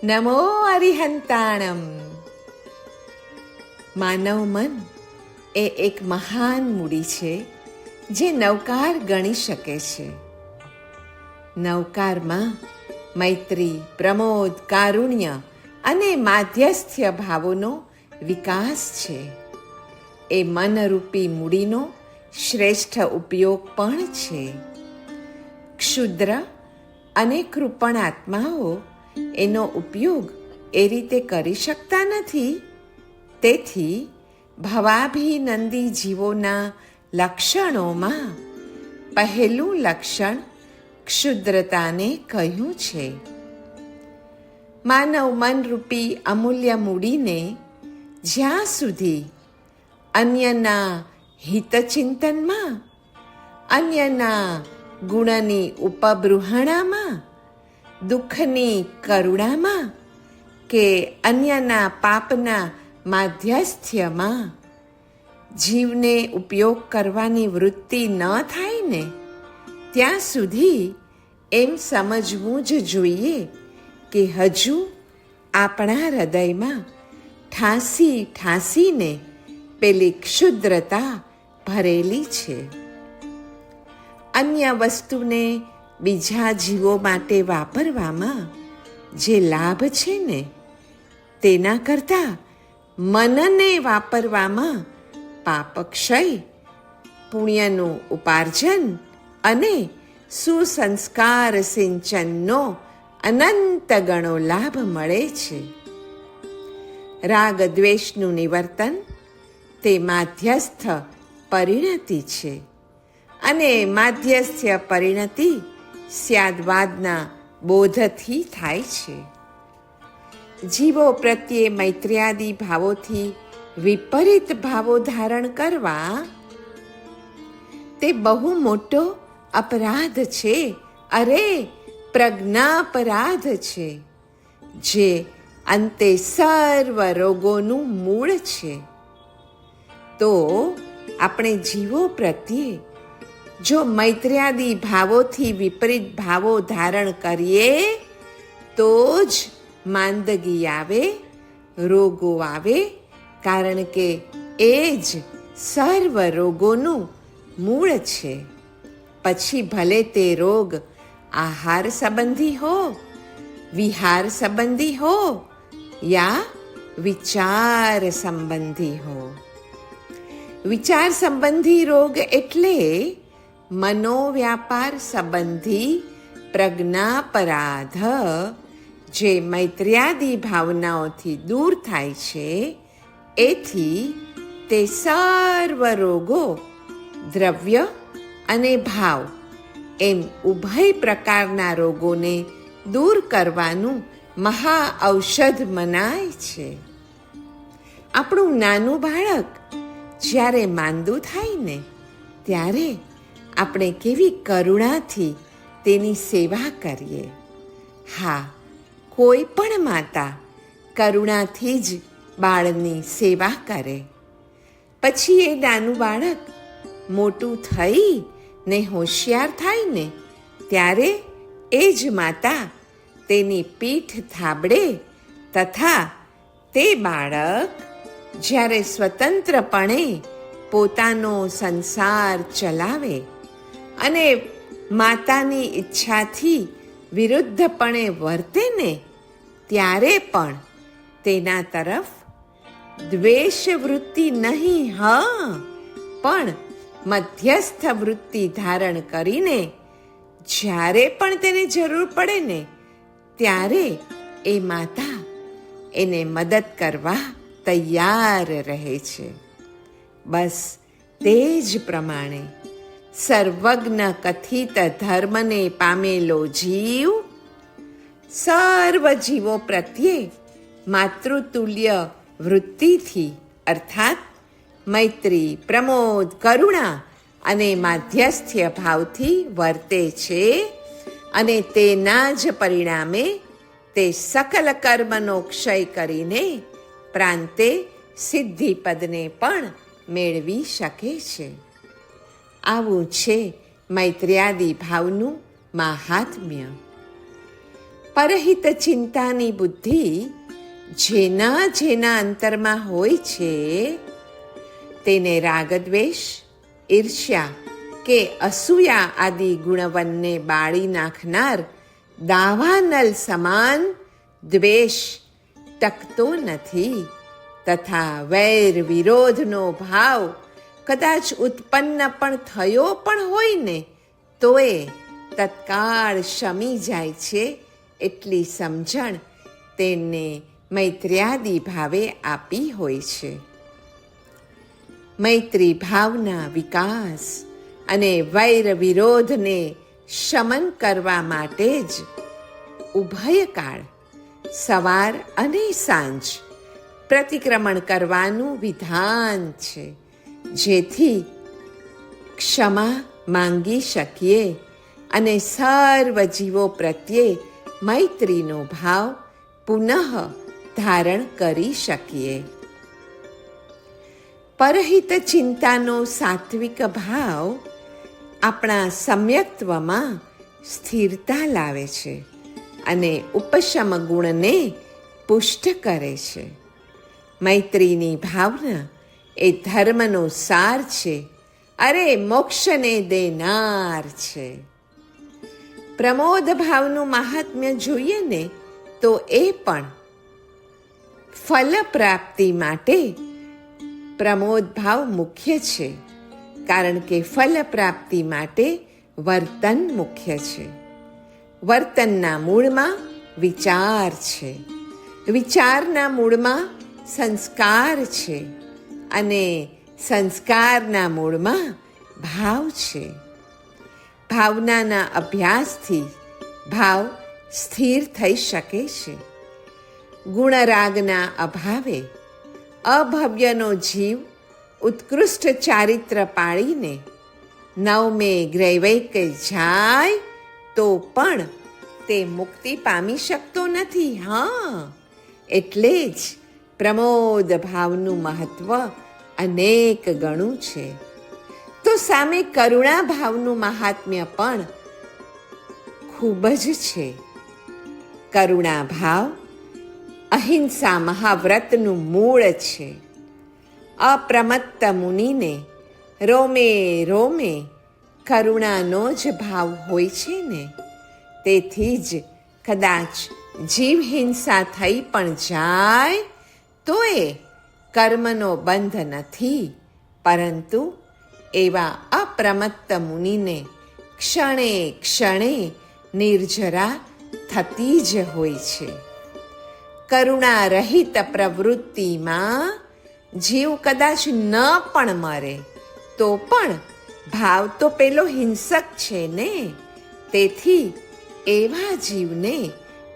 નમો અરિહંતાણમ. માનવ મન એ એક મહાન મૂડી છે જે નવકાર ગણી શકે છે. નવકારમાં મૈત્રી, પ્રમોદ, કારુણ્ય અને માધ્યસ્થ્ય ભાવોનો વિકાસ છે. એ મનરૂપી મૂડીનો શ્રેષ્ઠ ઉપયોગ પણ છે. ક્ષુદ્ર અને કૃપણ આત્માઓ એનો ઉપયોગ એ રીતે કરી શકતા નથી. તેથી ભવાભિનંદી જીવોના લક્ષણોમાં પહેલું લક્ષણ ક્ષુદ્રતાને કહ્યું છે. માનવ મનરૂપી અમૂલ્ય મૂડીને જ્યાં સુધી અન્યના હિતચિંતનમાં, અન્યના ગુણની ઉપબૃહણામાં, દુઃખની કરુણામાં કે અન્યના પાપના માધ્યસ્થ્યમાં જીવને ઉપયોગ કરવાની વૃત્તિ ન થાય ને, ત્યાં સુધી એમ સમજવું જ જોઈએ કે હજુ આપણા હૃદયમાં ઠાંસી ઠાંસીને પેલી ક્ષુદ્રતા ભરેલી છે. અન્ય વસ્તુને બીજા જીવો માટે વાપરવામાં જે લાભ છે ને, તેના કરતાં મનને વાપરવામાં પાપક્ષય, પુણ્યનું ઉપાર્જન અને સુસંસ્કાર સિંચનનો અનંત ગણો લાભ મળે છે. રાગ દ્વેષનું નિવર્તન તે માધ્યસ્થ પરિણતિ છે અને માધ્યસ્થ્ય પરિણતિ સ્યાદવાદના બોધથી થાય છે. જીવો પ્રત્યે મૈત્ર્યાદિ ભાવોથી વિપરીત ભાવો ધારણ કરવા તે બહુ મોટો અપરાધ છે. અરે, પ્રજ્ઞાપરાધ છે, જે અંતે સર્વ રોગોનું મૂળ છે. તો આપણે જીવો પ્રત્યે જો મૈત્ર્યાદિ ભાવોથી વિપરીત ભાવો ધારણ કરીએ તો જ માંદગી આવે, રોગો આવે, કારણ કે એ જ સર્વ રોગોનું મૂળ છે. પછી ભલે તે રોગ આહાર સંબંધી હો, વિહાર સંબંધી હો યા વિચાર સંબંધી હો. વિચાર સંબંધી રોગ એટલે મનોવ્યાપાર સંબંધી પ્રજ્ઞાપરાધ, જે મૈત્ર્યાદિ ભાવનાઓથી દૂર થાય છે. એથી તે સર્વ રોગો દ્રવ્ય અને ભાવ એમ ઉભય પ્રકારના રોગોને દૂર કરવાનું મહા ઔષધ મનાય છે. આપણું નાનું બાળક જ્યારે માંદું થાય ને, ત્યારે આપણે કેવી કરુણાથી તેની સેવા કરીએ. હા, કોઈ પણ માતા કરુણાથી જ બાળની સેવા કરે. પછી એ નાનું બાળક મોટું થઈ ને હોશિયાર થાય ને, ત્યારે એ જ માતા તેની પીઠ થાબડે તથા તે બાળક જ્યારે સ્વતંત્રપણે પોતાનો સંસાર ચલાવે અને માતાની ઈચ્છાથી વિરુદ્ધપણે વર્તે ને, ત્યારે પણ તેના તરફ દ્વેષ વૃત્તિ નહીં, પણ મધ્યસ્થ વૃત્તિ ધારણ કરીને જ્યારે પણ તેને જરૂર પડે ને, ત્યારે એ માતા એને મદદ કરવા તૈયાર રહે છે. બસ તે જ પ્રમાણે સર્વજ્ઞ કથિત ધર્મને પામેલો જીવ સર્વ જીવો પ્રત્યે માતૃતુલ્ય વૃત્તિથી અર્થાત મૈત્રી, પ્રમોદ, કરુણા અને માધ્યસ્થ્ય ભાવથી વર્તે છે અને તેના જ પરિણામે તે સકલ કર્મનો ક્ષય કરીને પ્રાંતે સિદ્ધિપદને પણ મેળવી શકે છે. આવું છે મૈત્ર્યાદિ ભાવનું માહાત્મ્ય. પરહિત ચિંતાની બુદ્ધિ જેના જેના અંતરમાં હોય છે તેને રાગદ્વેષ, ઈર્ષ્યા કે અસૂયા આદિ ગુણવનને બાળી નાખનાર દાવાનલ સમાન દ્વેષ ટકતો નથી, તથા વૈર વિરોધનો ભાવ કદાચ ઉત્પન્ન પણ થયો પણ હોય ને તોય તત્કાળ શમી જાય છે એટલી સમજણ તેને મૈત્ર્યાદિ ભાવે આપી હોય છે. મૈત્રી ભાવના વિકાસ અને વૈર વિરોધને શમન કરવા માટે જ ઉભયકાળ સવાર અને સાંજ પ્રતિક્રમણ કરવાનું વિધાન છે, જેથી ક્ષમા માંગી શકીએ અને સર્વ જીવો પ્રત્યે મૈત્રીનો ભાવ પુનઃ ધારણ કરી શકીએ. પરહિત ચિંતાનો સાત્વિક ભાવ આપણા સમ્યક્ત્વમાં સ્થિરતા લાવે છે અને ઉપશમ ગુણને પુષ્ટ કરે છે. મૈત્રીની ભાવના એ ધર્મનો સાર છે, અરે મોક્ષને દેનાર છે. પ્રમોદ ભાવનું મહાત્મ્ય જોઈએ ને તો એ પણ ફલ પ્રાપ્તિ માટે પ્રમોદ ભાવ મુખ્ય છે, કારણ કે ફલ પ્રાપ્તિ માટે વર્તન મુખ્ય છે. વર્તનના મૂળમાં વિચાર છે, વિચારના મૂળમાં સંસ્કાર છે અને સંસ્કારના મૂળમાં ભાવ છે. ભાવનાના અભ્યાસથી ભાવ સ્થિર થઈ શકે છે. ગુણરાગના અભાવે અભવ્યનો જીવ ઉત્કૃષ્ટ ચારિત્ર પાળીને નવમે ગ્રૈવૈકે જાય તો પણ તે મુક્તિ પામી શકતો નથી. એટલે જ પ્રમોદ ભાવનું મહત્વ અનેક ગણું છે. તો સામે કરુણા ભાવનું મહાત્મ્ય પણ ખૂબ જ છે. કરુણા ભાવ અહિંસા મહાવ્રતનું મૂળ છે. અપ્રમત્ત મુનિને રોમે રોમે કરુણાનો જ ભાવ હોય છે ને, તેથી જ કદાચ જીવ હિંસા થઈ પણ જાય તો એ કર્મનો બંધ નથી, પરંતુ એવા અપ્રમત્ત મુનિને ક્ષણે ક્ષણે નિર્જરા થતી જ હોય છે. કરુણા રહિત પ્રવૃત્તિમાં જીવ કદાચ ન પણ મરે તો પણ ભાવ તો પેલો હિંસક છે ને, તેથી એવા જીવને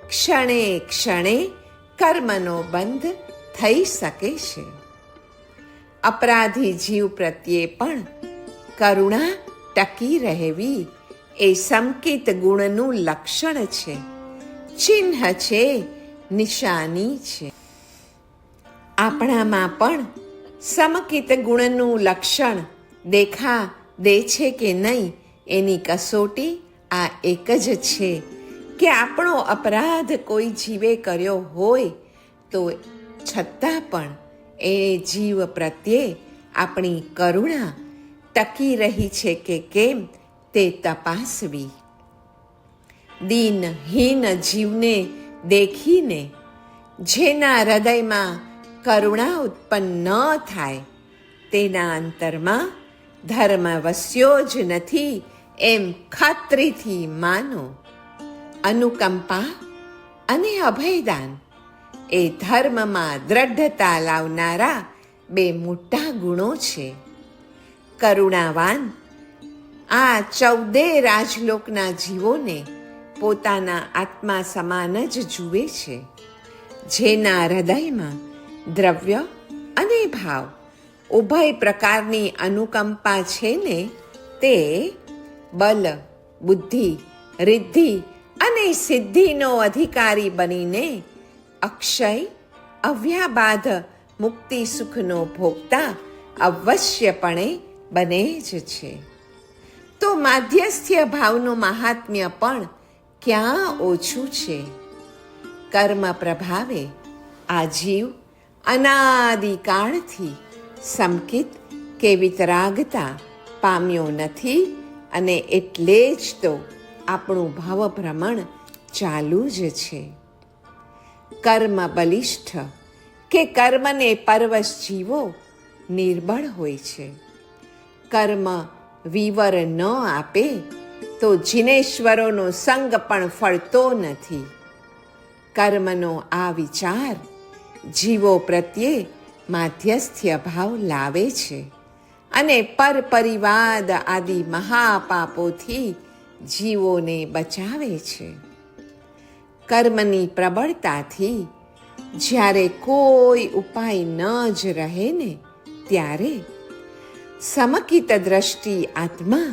ક્ષણે ક્ષણે કર્મનો બંધ થઈ શકે છે. અપરાધી જીવ પ્રત્યે પણ કરુણા ટકી રહેવી એ સમકિત ગુણનું લક્ષણ છે, ચિહ્ન છે, નિશાની છે. આપણામાં પણ સમકિત ગુણનું લક્ષણ દેખા દે છે કે નહીં એની કસોટી આ એક જ છે કે આપણો અપરાધ કોઈ જીવે કર્યો હોય તો છતાં પણ એ જીવ પ્રત્યે આપણી કરુણા ટકી રહી છે કે કેમ તે તપાસવી. દીનહીન જીવને દેખીને જેના હૃદયમાં કરુણા ઉત્પન્ન ન થાય તેના અંતરમાં ધર્મ વસ્યો જ નથી એમ ખાતરીથી માનો. અનુકંપા અને અભયદાન એ ધર્મમાં દ્રઢતા લાવનારા બે મોટા ગુણો છે. કરુણાવાન આ 14 રાજલોકના જીવોને પોતાના આત્મા સમાન જ જુએ છે. જેના હૃદયમાં દ્રવ્ય અને ભાવ ઉભય પ્રકારની અનુકંપા છે ને તે બલ, બુદ્ધિ, રિદ્ધિ અને સિદ્ધિનો અધિકારી બનીને અક્ષય અવ્યાબાધ મુક્તિ સુખનો ભોગતા અવશ્યપણે બને જ છે. તો માધ્યસ્થ્ય ભાવનું મહાત્મ્ય પણ ક્યાં ઓછું છે. કર્મ પ્રભાવે આ જીવ અનાદિકાળથી સમકિત કે વિતરાગતા પામ્યો નથી, અને એટલે જ તો આપણું ભવભ્રમણ ચાલુ જ છે. કર્મ બલિષ્ઠ કે કર્મને પરવશ જીવો નિર્બળ હોય છે. કર્મ વિવર ન આપે તો જિનેશ્વરોનો સંગ પણ ફળતો નથી. કર્મનો આ વિચાર જીવો પ્રત્યે માધ્યસ્થ્ય ભાવ લાવે છે અને પરપરિવાદ આદિ મહાપાપોથી જીવોને બચાવે છે. કર્મની પ્રબળતાથી જ્યારે કોઈ ઉપાય ન જ રહે ને ત્યારે સમકિત દ્રષ્ટિ આત્મા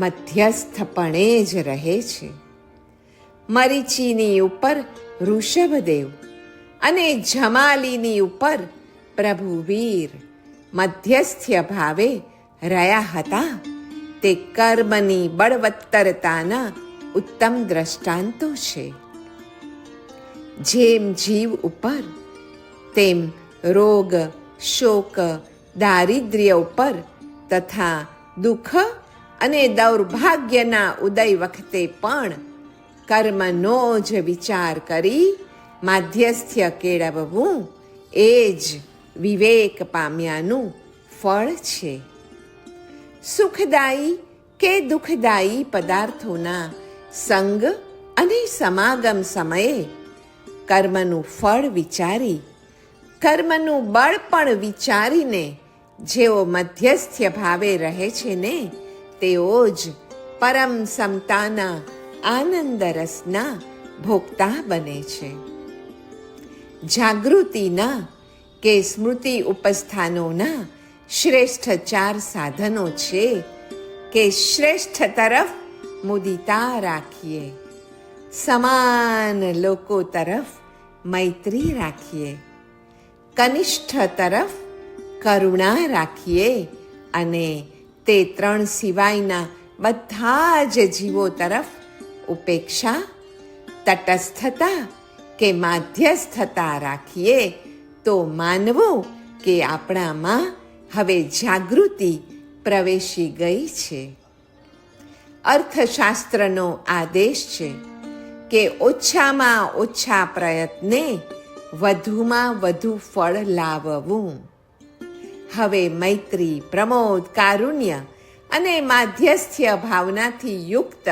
મધ્યસ્થપણે જ રહે છે. મરીચીની ઉપર ઋષભદેવ અને જમાલીની ઉપર પ્રભુવીર મધ્યસ્થ્ય ભાવે રહ્યા હતા. તે કર્મની બળવત્તરતાના ઉત્તમ દ્રષ્ટાંતો છે. જેમ જીવ ઉપર તેમ રોગ, શોક, દારિદ્ર્ય ઉપર તથા દુઃખ અને દૌર્ભાગ્યના ઉદય વખતે પણ કર્મનો જ વિચાર કરી માધ્યસ્થ્ય કેળવવું એ જ વિવેક પામ્યાનું ફળ છે. સુખદાયી કે દુઃખદાયી પદાર્થોના સંગ અને સમાગમ સમયે કર્મનું ફળ વિચારી, કર્મનું બળ પણ વિચારીને જેઓ મધ્યસ્થ્ય ભાવે રહે છે ને તેઓ જ પરમ સમતાના આનંદ રસના ભોગતા બને છે. જાગૃતિના કે સ્મૃતિ ઉપસ્થાનોના શ્રેષ્ઠ 4 સાધનો છે કે શ્રેષ્ઠ તરફ મુદિતા રાખીએ, સમાન લોકો તરફ મૈત્રી રાખીએ, કનિષ્ઠ તરફ કરુણા રાખીએ અને તે 3 સિવાયના બધા જ જીવો તરફ ઉપેક્ષા, તટસ્થતા કે માધ્યસ્થતા રાખીએ તો માનવું કે આપણામાં હવે જાગૃતિ પ્રવેશી ગઈ છે. અર્થશાસ્ત્રનો આદેશ છે કે ઓછામાં ઓછા પ્રયત્ને વધુમાં વધુ ફળ લાવવું. હવે મૈત્રી, પ્રમોદ, કારુણ્ય અને માધ્યસ્થ્ય ભાવનાથી યુક્ત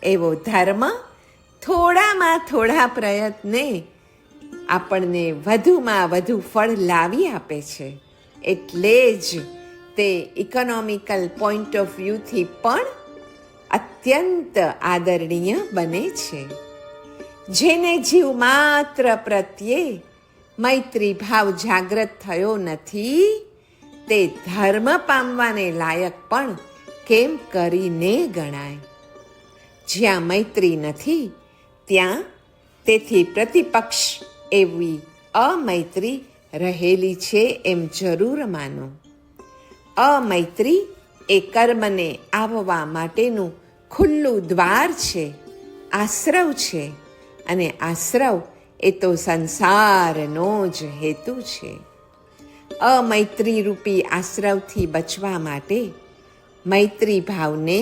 એવો ધર્મ થોડામાં થોડા પ્રયત્ને આપણને વધુમાં વધુ ફળ લાવી આપે છે. એટલે જ તે ઇકોનોમિકલ પોઈન્ટ ઓફ વ્યૂથી પણ અત્યંત આદરણીય બને છે. જેને જીવ માત્ર પ્રત્યે મૈત્રી ભાવ જાગ્રત થયો નથી તે ધર્મ પામવાને લાયક પણ કેમ કરીને ગણાય. જ્યાં મૈત્રી નથી ત્યાં તેથી પ્રતિપક્ષ એવી અમૈત્રી રહેલી છે એમ જરૂર માનો. અમૈત્રી એ કર્મને આવવા માટેનું ખુલ્લું દ્વાર છે, આશ્રવ છે, અને આશ્રવ એ તો સંસારનો જ હેતુ છે. અમૈત્રી રૂપી આશ્રવથી બચવા માટે મૈત્રી ભાવને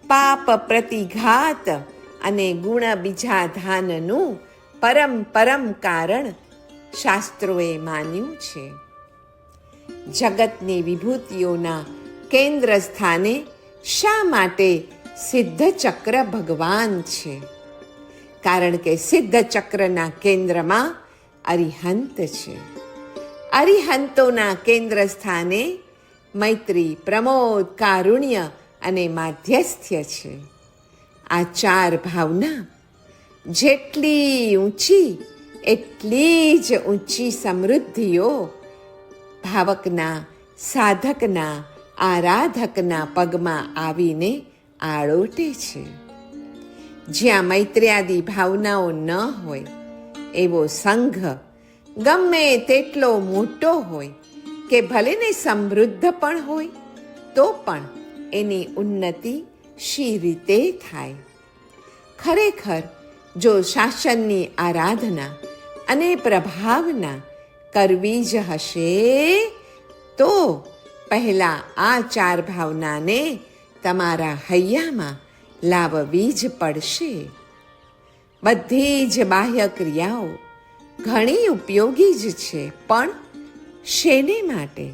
પાપ પ્રતિઘાત અને ગુણ બીજાધાનનું પરમ કારણ શાસ્ત્રોએ માન્યું છે. જગતની વિભૂતિઓના કેન્દ્ર સ્થાને શા માટે સિદ્ધચક્ર ભગવાન છે? કારણ કે સિદ્ધચક્રના કેન્દ્રમાં અરિહંત છે. અરિહંતોના કેન્દ્ર સ્થાને મૈત્રી, પ્રમોદ, કારુણ્ય અને માધ્યસ્થ્ય છે. આ 4 ભાવના જેટલી ઊંચી એટલી જ ઊંચી સમૃદ્ધિઓ ભાવકના, સાધકના, આરાધકના પગમાં આવીને આળોટે છે. જ્યાં મૈત્ર્યાદિ ભાવનાઓ ન હોય એવો સંઘ ગમે તેટલો મોટો હોય કે ભલે ને સમૃદ્ધ પણ હોય તો પણ એની ઉન્નતિ શી રીતે થાય? ખરેખર જો શાસનની આરાધના અને પ્રભાવના કરવી જ હશે તો પહેલાં આ 4 ભાવનાને તમારા હૈયામાં લાવવી જ પડશે. બધી જ બાહ્ય ક્રિયાઓ ઘણી ઉપયોગી જ છે, પણ શેને માટે?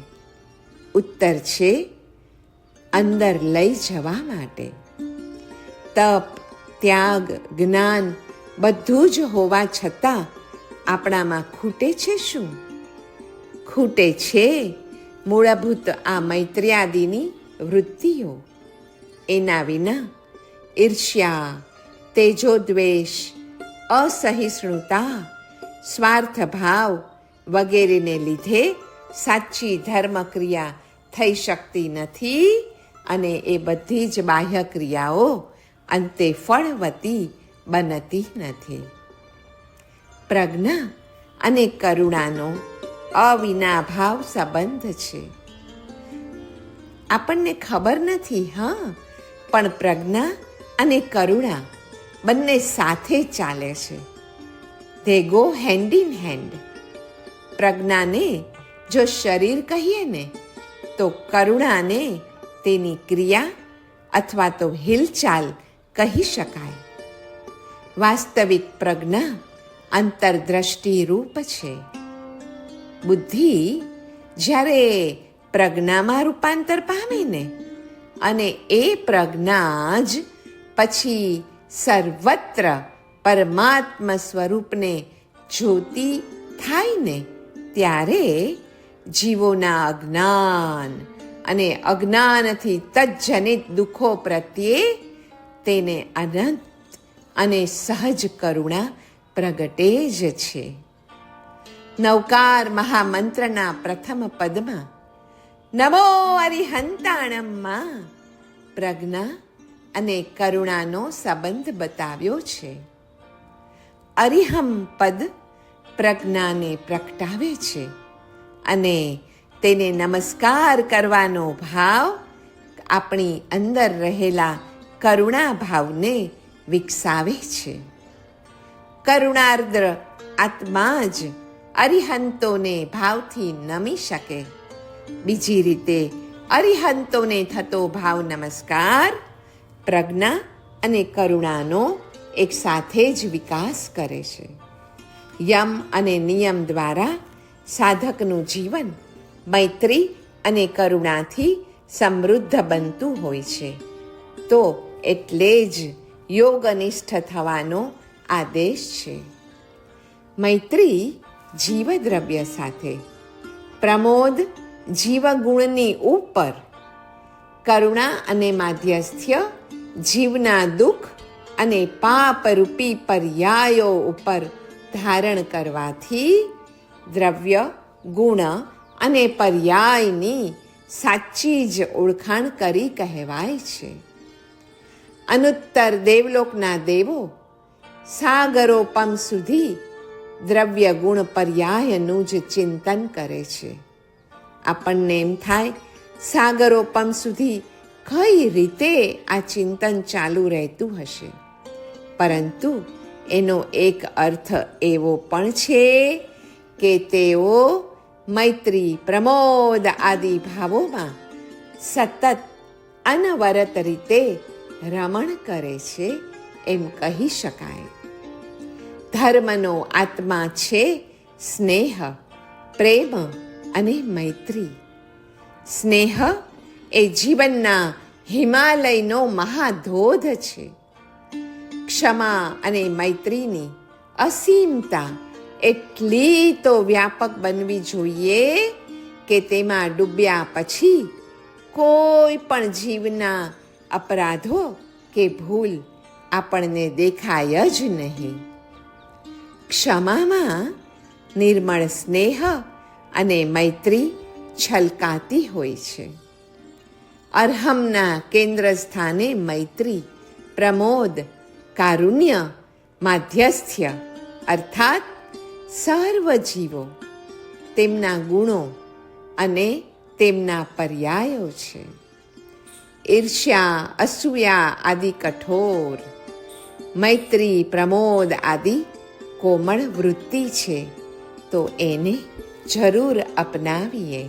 ઉત્તર છે અંદર લઈ જવા માટે. તપ, ત્યાગ, જ્ઞાન બધું જ હોવા છતાં આપણામાં ખૂટે છે શું? ખૂટે છે મૂળભૂત આ મૈત્ર્યાદિની વૃત્તિઓ. એના વિના ઈર્ષ્યા, તેજોદ્વેષ, અસહિષ્ણુતા, સ્વાર્થભાવ વગેરેને લીધે સાચી ધર્મક્રિયા થઈ શકતી નથી અને એ બધી જ બાહ્ય ક્રિયાઓ અંતે ફળવતી બનતી નથી. પ્રજ્ઞા અને કરુણાનો અવિનાભાવ સંબંધ છે. આપણને ખબર નથી, પણ પ્રજ્ઞા અને કરુણા બંને સાથે ચાલે છે. They go hand in hand. પ્રજ્ઞાને જો શરીર કહીએ ને તો કરુણાને તેની ક્રિયા અથવા તો હિલચાલ કહી શકાય. વાસ્તવિક પ્રજ્ઞા અંતરદ્રષ્ટિ રૂપ છે. બુદ્ધિ જ્યારે પ્રજ્ઞામાં રૂપાંતર પામે ને અને એ પ્રજ્ઞા જ પછી સર્વત્ર પરમાત્મા સ્વરૂપને જોતી થાય ને ત્યારે જીવોના અજ્ઞાન અને અજ્ઞાનથી તજ્જનિત દુઃખો પ્રત્યે તેને અનંત અને સહજ કરુણા પ્રગટે જ છે. નવકાર મહામંત્રના પ્રથમ પદમાં નમો અરિહંતાણમમાં પ્રજ્ઞા અને કરુણાનો સંબંધ બતાવ્યો છે. અરિહમ પદ પ્રજ્ઞાને પ્રગટાવે છે અને તેને નમસ્કાર કરવાનો ભાવ આપણી અંદર રહેલા કરુણા ભાવને વિકસાવે છે. કરુણાર્દ્ર આત્મા જ અરિહંતોને ભાવથી નમી શકે. બીજી રીતે અરિહંતોને થતો ભાવ નમસ્કાર પ્રજ્ઞા અને કરુણાનો એક સાથે જ વિકાસ કરે છે. યમ અને નિયમ દ્વારા સાધકનું જીવન મૈત્રી અને કરુણાથી સમૃદ્ધ બનતું હોય છે. તો એટલે જ યોગનિષ્ઠ થવાનો આદેશ છે. મૈત્રી જીવદ્રવ્ય સાથે, પ્રમોદ જીવગુણની ઉપર, કરુણા અને માધ્યસ્થ્ય જીવના દુઃખ અને પાપરૂપી પર્યાયો ઉપર ધારણ કરવાથી દ્રવ્ય, ગુણ અને પર્યાયની સાચી જ ઓળખાણ કરી કહેવાય છે. અનુત્તર દેવલોકના દેવો સાગરોપમ સુધી દ્રવ્ય ગુણ પર્યાયનું જ ચિંતન કરે છે. આપણને એમ થાય સાગરોપમ સુધી કઈ રીતે આ ચિંતન ચાલુ રહેતું હશે, પરંતુ એનો એક અર્થ એવો પણ છે કે તેઓ મૈત્રી, પ્રમોદ આદિ ભાવોમાં સતત અનવરત રીતે રમણ કરે છે એમ કહી શકાય. ધર્મનો આત્મા છે સ્નેહ, પ્રેમ અને મૈત્રી. સ્નેહ એ જીવનના હિમાલયનો મહાધોધ છે. ક્ષમા અને મૈત્રીની અસીમતા એટલી તો વ્યાપક બનવી જોઈએ કે તેમાં ડૂબ્યા પછી કોઈ પણ જીવના અપરાધો કે ભૂલ આપણને દેખાય જ નહીં. ક્ષમામાં નિર્મળ સ્નેહ અને મૈત્રી છલકાતી હોય છે. અર્હમના કેન્દ્ર સ્થાને મૈત્રી, પ્રમોદ, કારુણ્ય, માધ્યસ્થ્ય અર્થાત સર્વ જીવો, તેમના ગુણો અને તેમના પર્યાયો છે. ઈર્ષ્યા, અસૂયા આદિ કઠોર, મૈત્રી, પ્રમોદ આદિ કોમળ વૃત્તિ છે, તો એને જરૂર અપનાવીએ.